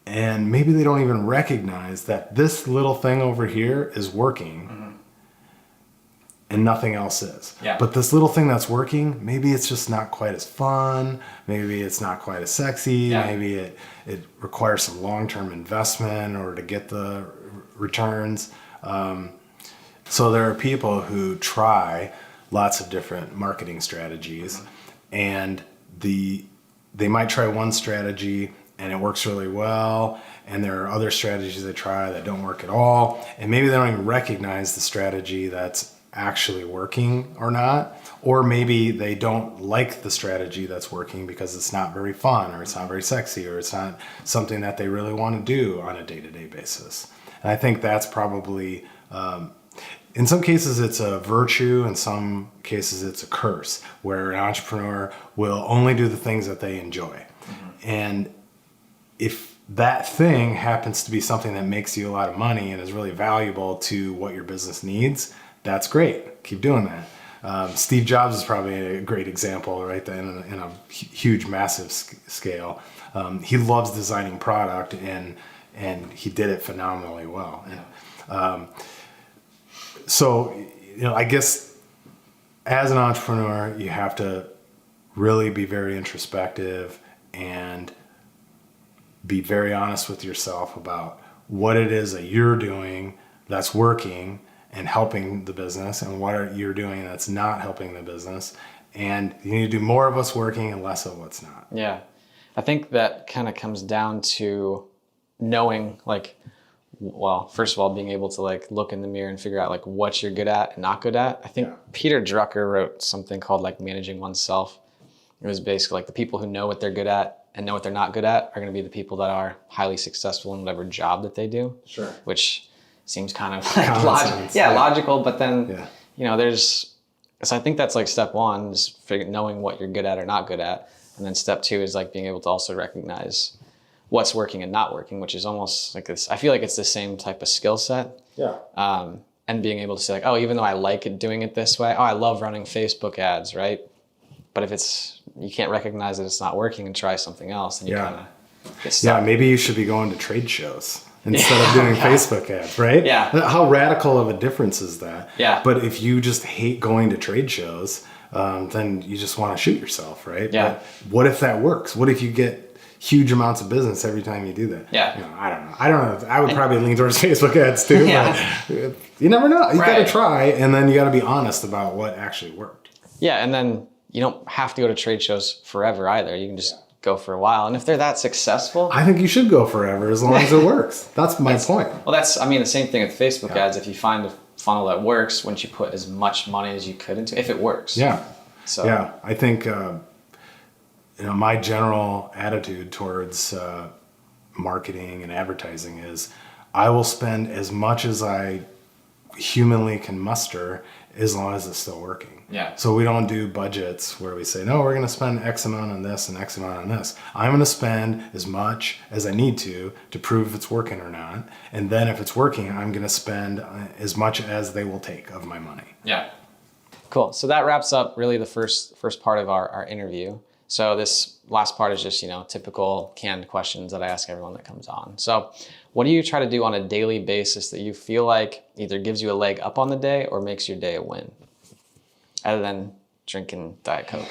and maybe they don't even recognize that this little thing over here is working and nothing else is. Yeah. But this little thing that's working, maybe it's just not quite as fun, maybe it's not quite as sexy, maybe it requires some long-term investment in order to get the returns. So there are people who try lots of different marketing strategies, and they might try one strategy and it works really well, and there are other strategies they try that don't work at all, and maybe they don't even recognize the strategy that's actually working or not, or maybe they don't like the strategy that's working because it's not very fun, or it's not very sexy, or it's not something that they really want to do on a day-to-day basis. And I think that's probably in some cases it's a virtue, in some cases it's a curse, where an entrepreneur will only do the things that they enjoy. And if that thing happens to be something that makes you a lot of money and is really valuable to what your business needs, that's great. Keep doing that. Steve Jobs is probably a great example, right? In a huge, massive scale. He loves designing product, and he did it phenomenally well. So, I guess as an entrepreneur, you have to really be very introspective and be very honest with yourself about what it is that you're doing that's working and helping the business, and what you're doing that's not helping the business. And you need to do more of what's working and less of what's not. Yeah. I think that kind of comes down to knowing, well, first of all, being able to look in the mirror and figure out what you're good at and not good at. I think Peter Drucker wrote something called managing oneself. It was basically the people who know what they're good at and know what they're not good at are going to be the people that are highly successful in whatever job that they do. Sure. Which seems kind of logical, but then so I think that's step one, is knowing what you're good at or not good at, and then step two is being able to also recognize what's working and not working, which is almost this. I feel like it's the same type of skill set. Yeah. And being able to say even though I like it doing it this way, I love running Facebook ads, right? But if you can't recognize that it's not working and try something else, then you kind of get stuck. Yeah, maybe you should be going to trade shows instead of doing Facebook ads, right? Yeah. How radical of a difference is that? Yeah. But if you just hate going to trade shows, then you just want to shoot yourself, right? Yeah. But what if that works? What if you get huge amounts of business every time you do that? Yeah. I don't know. I would probably lean towards Facebook ads too. Yeah. But you never know. You got to try, and then you got to be honest about what actually worked. Yeah, and then you don't have to go to trade shows forever either. You can just go for a while. And if they're that successful, I think you should go forever as long as it works. That's my point. Well, the same thing with Facebook ads. If you find a funnel that works, wouldn't you put as much money as you could into it if it works? Yeah. So yeah, I think my general attitude towards marketing and advertising is I will spend as much as I humanly can muster as long as it's still working. Yeah. So we don't do budgets where we say, no, we're going to spend X amount on this and X amount on this. I'm going to spend as much as I need to prove if it's working or not. And then if it's working, I'm going to spend as much as they will take of my money. Yeah. Cool. So that wraps up really the first part of our interview. So this last part is just, typical canned questions that I ask everyone that comes on. So what do you try to do on a daily basis that you feel like either gives you a leg up on the day or makes your day a win? Other than drinking Diet Coke.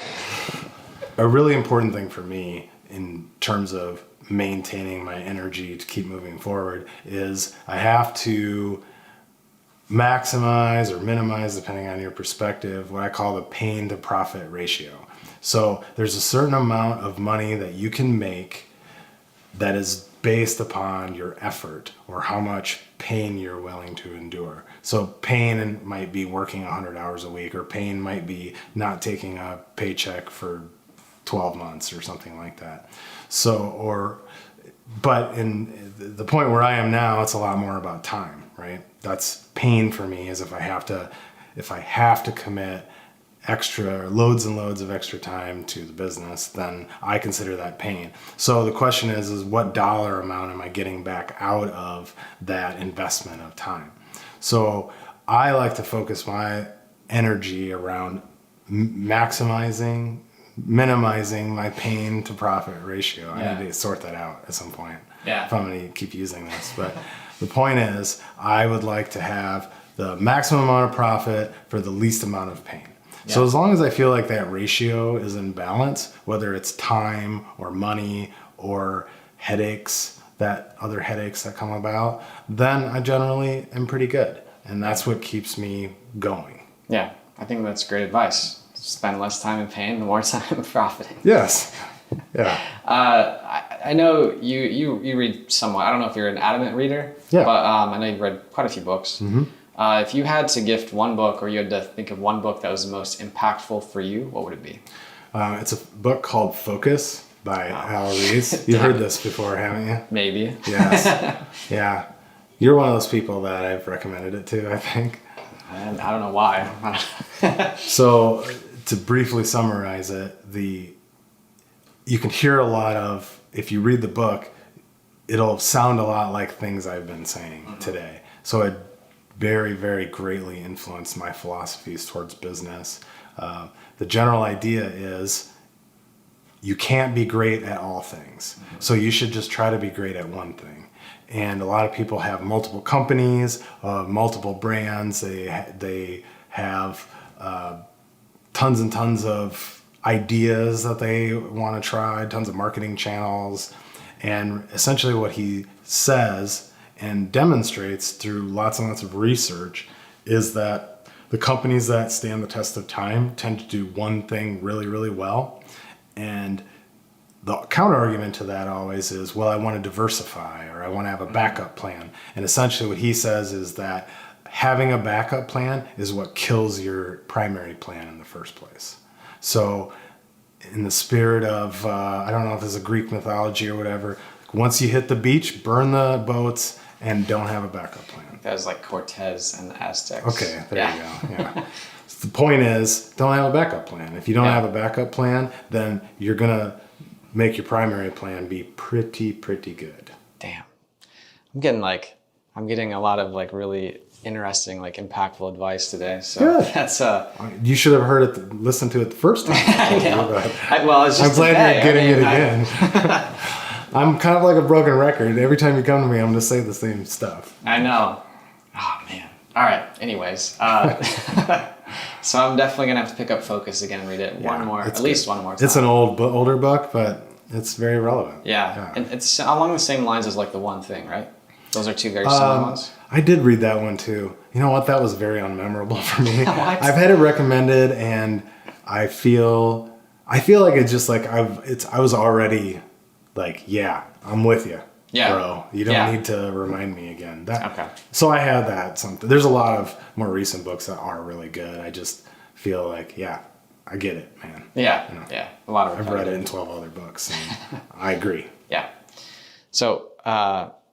A really important thing for me in terms of maintaining my energy to keep moving forward is I have to maximize or minimize, depending on your perspective, what I call the pain to profit ratio. So there's a certain amount of money that you can make that is based upon your effort or how much pain you're willing to endure. So pain might be working 100 hours a week, or pain might be not taking a paycheck for 12 months or something like that. But in the point where I am now, it's a lot more about time, right? That's pain for me, is if I have to commit loads and loads of extra time to the business, then I consider that pain. So the question is what dollar amount am I getting back out of that investment of time? So I like to focus my energy around minimizing my pain to profit ratio. I need to sort that out at some point if I'm going to keep using this. But the point is, I would like to have the maximum amount of profit for the least amount of pain. So as long as I feel like that ratio is in balance, whether it's time or money or other headaches that come about, then I generally am pretty good. And that's what keeps me going. Yeah, I think that's great advice. Spend less time in pain, more time profiting. Yes. Yeah. I know you read somewhat. I don't know if you're an adamant reader, but I know you've read quite a few books. Mm-hmm. If you had to gift one book, or you had to think of one book that was the most impactful for you, what would it be? It's a book called Focus by Hal Reese. You've heard this before, haven't you? Maybe. Yes. Yeah. You're one of those people that I've recommended it to, I think. And I don't know why. So to briefly summarize it, you can hear a lot of, if you read the book, it'll sound a lot like things I've been saying today. So it very, very greatly influenced my philosophies towards business. The general idea is you can't be great at all things. So you should just try to be great at one thing. And a lot of people have multiple companies, multiple brands. They have tons and tons of ideas that they want to try, tons of marketing channels. And essentially what he says and demonstrates through lots and lots of research is that the companies that stand the test of time tend to do one thing really, really well. And the counter argument to that always is, well, I want to diversify, or I want to have a backup plan. And essentially what he says is that having a backup plan is what kills your primary plan in the first place. So in the spirit of, I don't know if this is a Greek mythology or whatever, once you hit the beach, burn the boats and don't have a backup plan. That was like Cortez and the Aztecs. Okay, there you go. Yeah. So the point is, don't have a backup plan. If you don't have a backup plan, then you're going to make your primary plan be pretty good. Damn. I'm getting a lot of like really interesting, like impactful advice today. So good. That's you should have listened to it the first time. I know. It's just I'm glad you're getting it again. I'm kind of like a broken record. Every time you come to me, I'm going to say the same stuff. I know. Oh man. All right. Anyways, so I'm definitely gonna have to pick up Focus again and read it at least one more time. It's an older book, but it's very relevant. Yeah, and it's along the same lines as like The One Thing, right? Those are two very similar ones. I did read that one too. You know what? That was very unmemorable for me. What? I've had it recommended, and I feel like it's just like I was already like, yeah, I'm with you. Yeah. Bro, you don't need to remind me again. Okay. So I had that something. There's a lot of more recent books that are really good. I just feel like, I get it, man. Yeah. You know, Yeah. A lot of I've read it in 12 other books, and I agree. Yeah. So,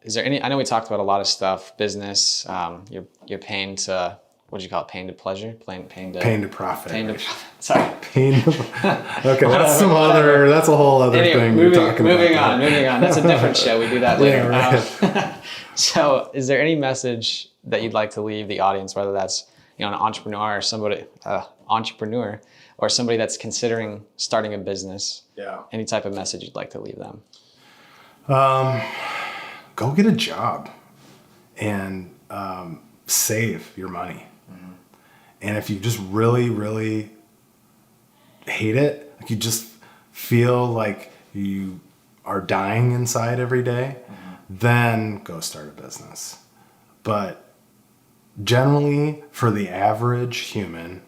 is there I know we talked about a lot of stuff, business, your pain to, what did you call it? Pain to pleasure? Pain to profit. Sorry. Okay, that's a whole other thing we're talking about. Moving on. That's a different show. We do that later. Yeah, right. So is there any message that you'd like to leave the audience, whether that's, an entrepreneur or somebody that's considering starting a business? Yeah. Any type of message you'd like to leave them? Go get a job and save your money. Mm-hmm. And if you just really, really hate it, like you just feel like you are dying inside every day, then go start a business. But generally, for the average human,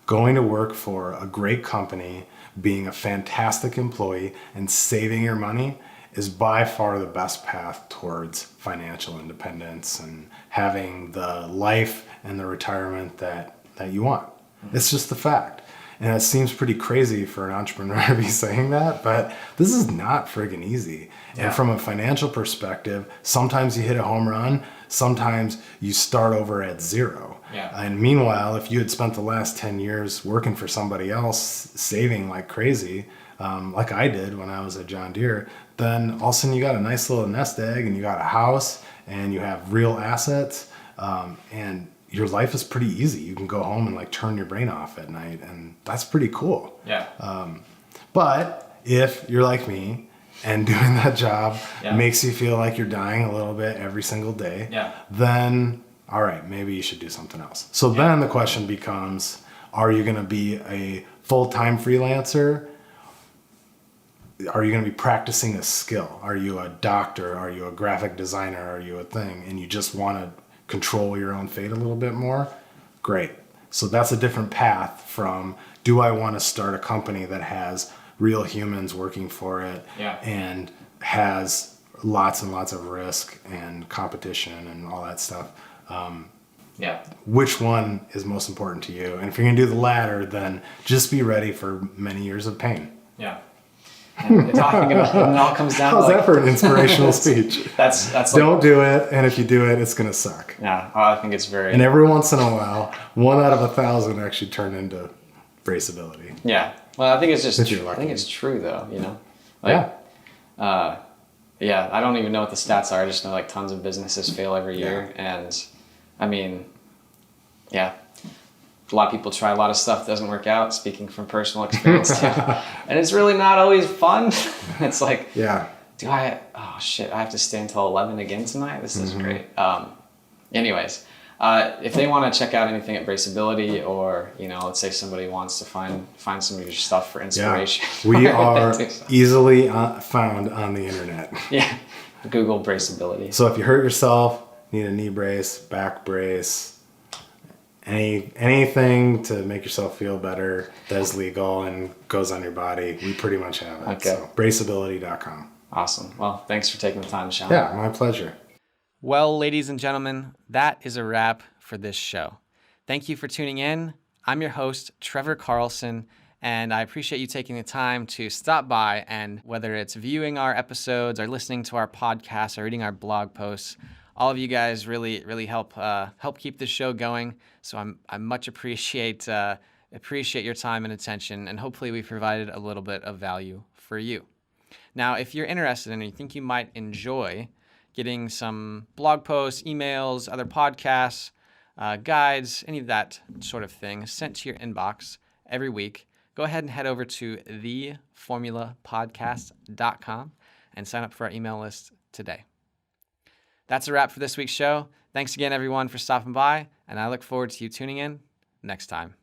going to work for a great company, being a fantastic employee, and saving your money is by far the best path towards financial independence and having the life and the retirement that you want. It's just the fact. And it seems pretty crazy for an entrepreneur to be saying that, but this is not friggin' easy. Yeah. And from a financial perspective, sometimes you hit a home run, sometimes you start over at zero. Yeah. And meanwhile, if you had spent the last 10 years working for somebody else, saving like crazy, like I did when I was at John Deere, then all of a sudden you got a nice little nest egg and you got a house and you have real assets, and your life is pretty easy. You can go home and like turn your brain off at night, and that's pretty cool. Yeah. But if you're like me and doing that job makes you feel like you're dying a little bit every single day, then all right, maybe you should do something else. So then the question becomes, are you going to be a full-time freelancer? Are you going to be practicing a skill? Are you a doctor? Are you a graphic designer? Are you a thing? And you just want to control your own fate a little bit more? Great. So that's a different path from, do I want to start a company that has real humans working for it and has lots and lots of risk and competition and all that stuff? Which one is most important to you? And if you're going to do the latter, then just be ready for many years of pain. And talking about it all comes down How's to that for an inspirational speech? That's like, don't do it, and if you do it, it's going to suck. I think it's very... And every once in a while, 1 out of 1,000 actually turn into BraceAbility. Well, I think it's just If you're lucky. I think it's true though, you know? Like, I don't even know what the stats are. I just know like tons of businesses fail every year. And I mean, a lot of people try a lot of stuff, doesn't work out, speaking from personal experience too. And it's really not always fun. It's like, I have to stay until 11 again tonight? This is great. Anyways, if they want to check out anything at BraceAbility, or, you know, let's say somebody wants to find some of your stuff for inspiration. We are easily found on the internet. Google BraceAbility. So if you hurt yourself, need a knee brace, back brace, anything to make yourself feel better that is legal and goes on your body, we pretty much have it. So braceability.com. Awesome. Well, thanks for taking the time, Shaun. Yeah, my pleasure. Well, ladies and gentlemen, that is a wrap for this show. Thank you for tuning in. I'm your host, Trevor Carlson, and I appreciate you taking the time to stop by, and whether it's viewing our episodes or listening to our podcasts or reading our blog posts, all of you guys really help keep this show going. So I much appreciate your time and attention, and hopefully we provided a little bit of value for you. Now, if you're interested and you think you might enjoy getting some blog posts, emails, other podcasts, guides, any of that sort of thing sent to your inbox every week, go ahead and head over to theformulapodcast.com and sign up for our email list today. That's a wrap for this week's show. Thanks again, everyone, for stopping by, and I look forward to you tuning in next time.